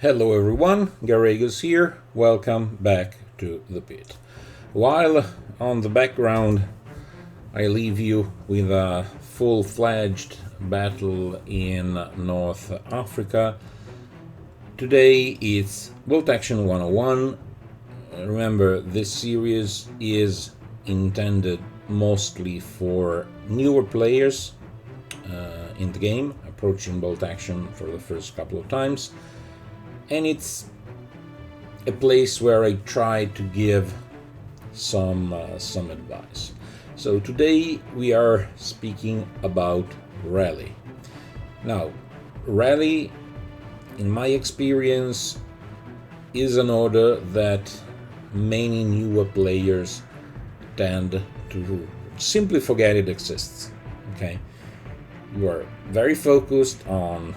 Hello everyone, Garagos here. Welcome back to the pit. While on the background, I leave you with a full-fledged battle in North Africa. Today it's Bolt Action 101. Remember, this series is intended mostly for newer players in the game, approaching Bolt Action for the first couple of times. And it's a place where I try to give some advice. So today we are speaking about Rally. Now, Rally, in my experience, is an order that many newer players tend to simply forget it exists. Okay, you are very focused on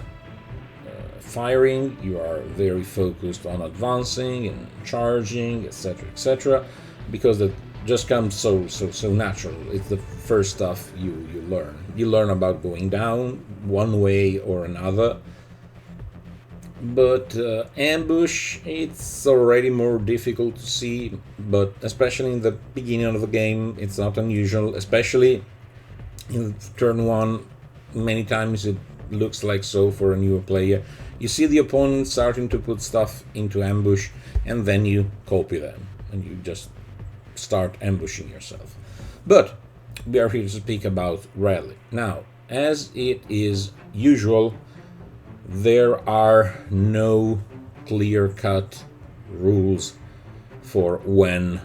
firing, you are very focused on advancing and charging, etc., because that just comes so natural. It's the first stuff you learn. You learn about going down one way or another. But ambush, it's already more difficult to see, but especially in the beginning of the game, it's not unusual, especially in turn one. Many times it looks like so for a newer player. You see the opponent starting to put stuff into ambush, and then you copy them, and you just start ambushing yourself. But we are here to speak about Rally. Now, as it is usual, there are no clear-cut rules for when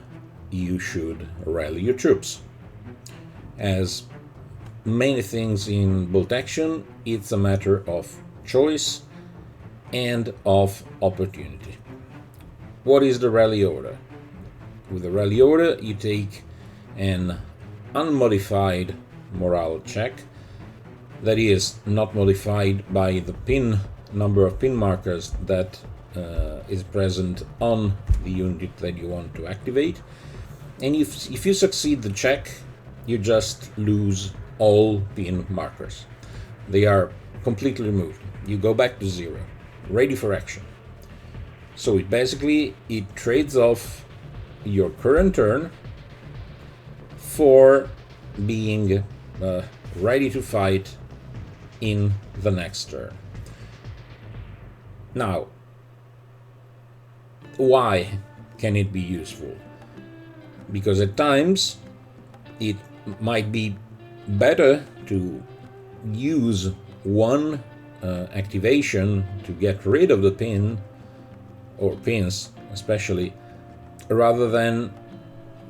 you should rally your troops. As many things in Bolt Action, it's a matter of choice and of opportunity. What is the rally order? With the rally order, you take an unmodified morale check, that is not modified by the number of pin markers that is present on the unit that you want to activate. And if you succeed the check, you just lose all pin markers. They are completely removed. You go back to zero, ready for action. So it trades off your current turn for being ready to fight in the next turn. Now, why can it be useful? Because at times it might be better to use one activation to get rid of the pin, or pins especially, rather than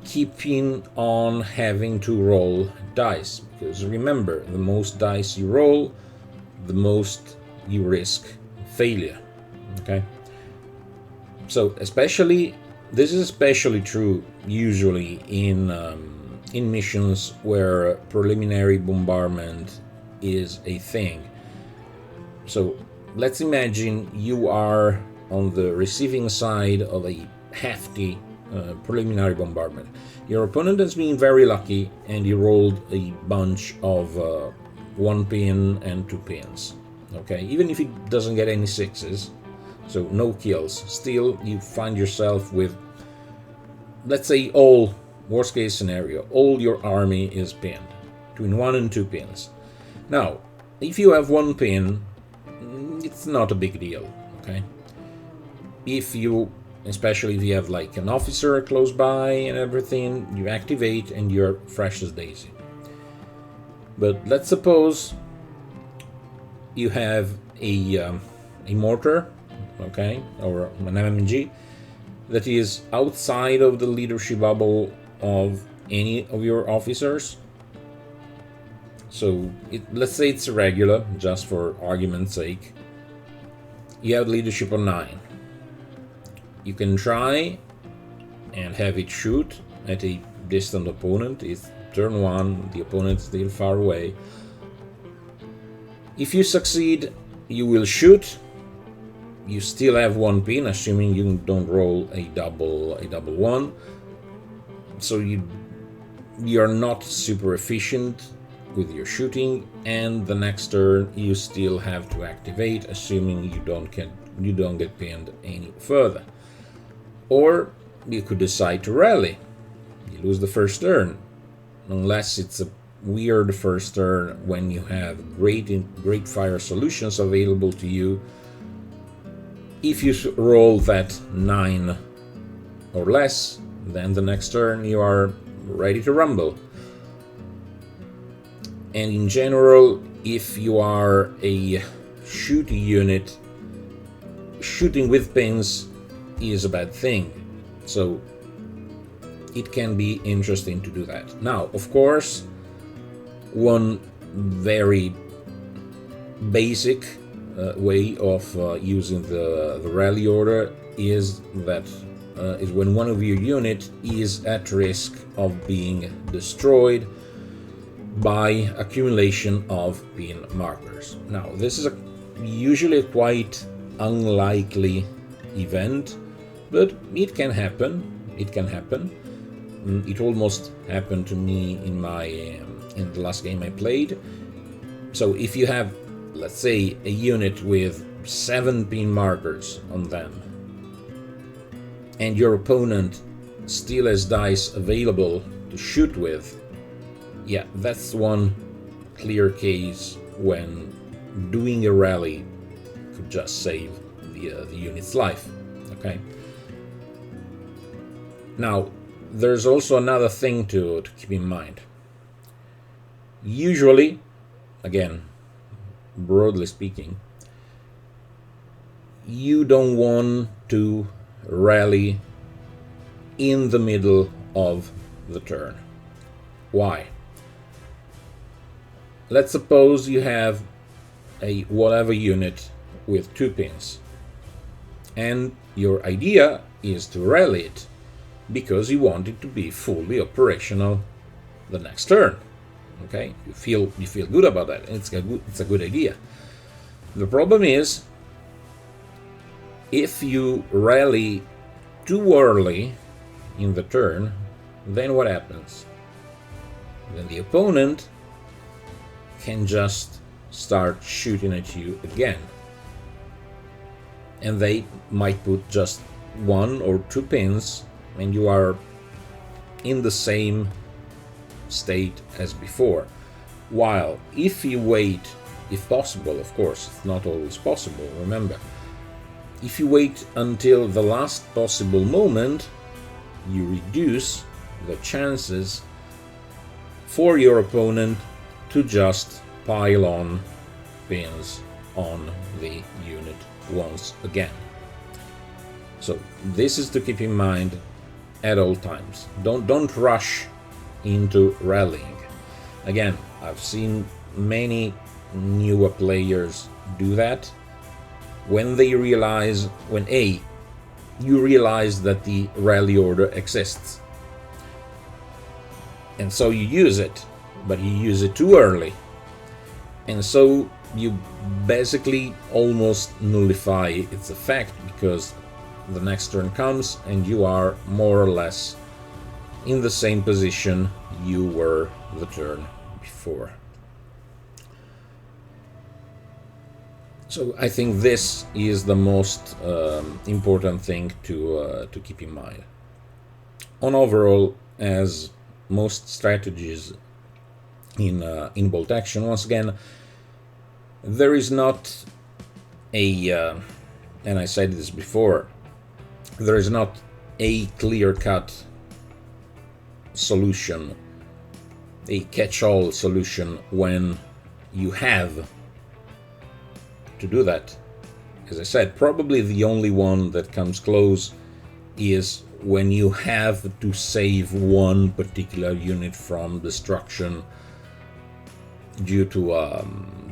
keeping on having to roll dice. Because remember, the most dice you roll, the most you risk failure. Okay, so this is especially true usually in missions where preliminary bombardment is a thing. So let's imagine you are on the receiving side of a hefty preliminary bombardment. Your opponent has been very lucky and he rolled a bunch of one pin and two pins. Okay, even if he doesn't get any sixes, so no kills, still you find yourself with, let's say, worst case scenario, all your army is pinned, between 1 and 2 pins. Now, if you have one pin, it's not a big deal, okay? Especially if you have like an officer close by and everything, you activate and you're fresh as daisy. But let's suppose you have a mortar, okay, or an MMG that is outside of the leadership bubble of any of your officers. So let's say it's regular, just for argument's sake. You have leadership on 9. You can try and have it shoot at a distant opponent. It's turn 1, the opponent is still far away. If you succeed, you will shoot. You still have one pin, assuming you don't roll a double 1. So you're not super efficient, with your shooting, and the next turn you still have to activate, assuming you don't get pinned any further. Or you could decide to rally. You lose the first turn, unless it's a weird first turn when you have great fire solutions available to you. If you roll that 9 or less, then the next turn you are ready to rumble. And in general, if you are a shooting unit, shooting with pins is a bad thing. So it can be interesting to do that. Now, of course, one very basic way of using the rally order is when one of your unit is at risk of being destroyed by accumulation of pin markers. Now, this is usually a quite unlikely event, but it can happen. It almost happened to me in the last game I played. So if you have, let's say, a unit with 7 pin markers on them, and your opponent still has dice available to shoot with, yeah, that's one clear case when doing a rally could just save the unit's life. Okay. Now, there's also another thing to keep in mind. Usually, again, broadly speaking, you don't want to rally in the middle of the turn. Why? Let's suppose you have a whatever unit with 2 pins, and your idea is to rally it because you want it to be fully operational the next turn. Okay, you feel good about that, and it's a good idea. The problem is, if you rally too early in the turn, then what happens? Then the opponent can just start shooting at you again, and they might put just 1 or 2 pins, and you are in the same state as before. While if you wait, if possible, of course, it's not always possible, remember, if you wait until the last possible moment, you reduce the chances for your opponent to just pile on pins on the unit once again. So this is to keep in mind at all times. Don't rush into rallying. Again, I've seen many newer players do that when you realize that the rally order exists, and so you use it, but you use it too early, and so you basically almost nullify its effect, because the next turn comes and you are more or less in the same position you were the turn before. So I think this is the most important thing to keep in mind. On overall, as most strategies in bolt action, once again, there is not a, and I said this before, there is not a clear-cut solution, a catch-all solution when you have to do that. As I said, probably the only one that comes close is when you have to save one particular unit from destruction due to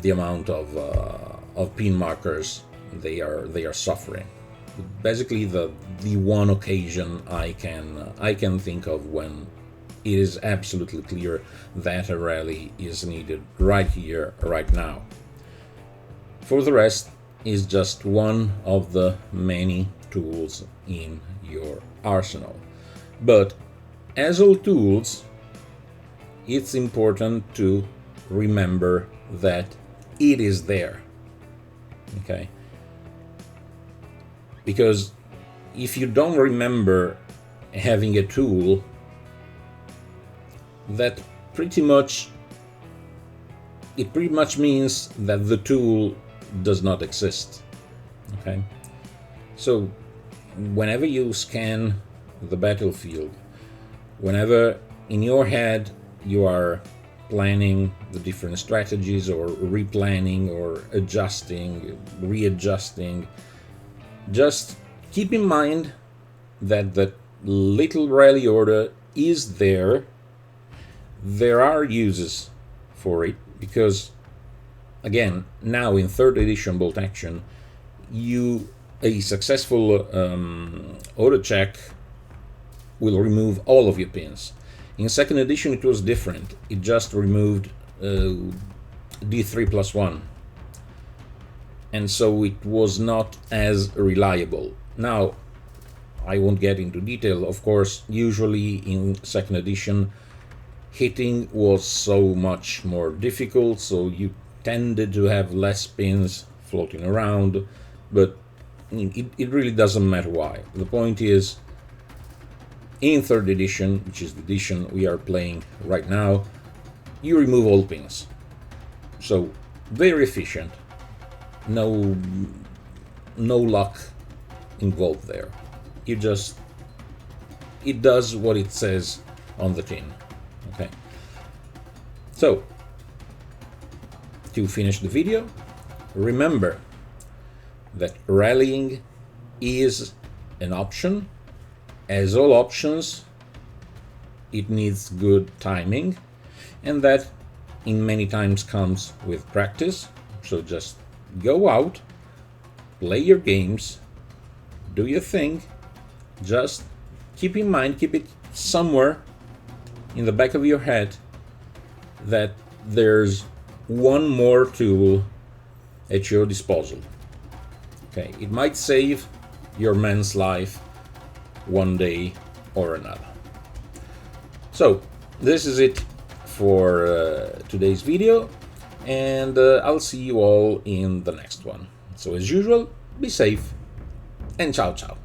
the amount of pin markers they are suffering. Basically, the one occasion I can think of when it is absolutely clear that a rally is needed right here, right now. For the rest, is just one of the many tools in your arsenal. But as all tools, it's important to remember that it is there. Okay? Because if you don't remember having a tool, that pretty much means that the tool does not exist. Okay? So whenever you scan the battlefield, whenever in your head you are planning the different strategies or replanning or adjusting, readjusting, just keep in mind that the little rally order is there. There are uses for it because, again, now in 3rd edition Bolt Action, a successful auto check will remove all of your pins. In 2nd edition it was different. It just removed D3+1, and so it was not as reliable. Now, I won't get into detail. Of course, usually in 2nd edition hitting was so much more difficult, so you tended to have less pins floating around, but it really doesn't matter why. The point is, in 3rd edition, which is the edition we are playing right now, you remove all pins. So, very efficient. No luck involved there. It does what it says on the tin. Okay. So, to finish the video, remember that rallying is an option. As all options, it needs good timing, and that in many times comes with practice. So just go out, play your games, do your thing. Just keep in mind, keep it somewhere in the back of your head that there's one more tool at your disposal. Okay, it might save your man's life one day or another. So this is it for today's video, and I'll see you all in the next one. So as usual, be safe and ciao ciao.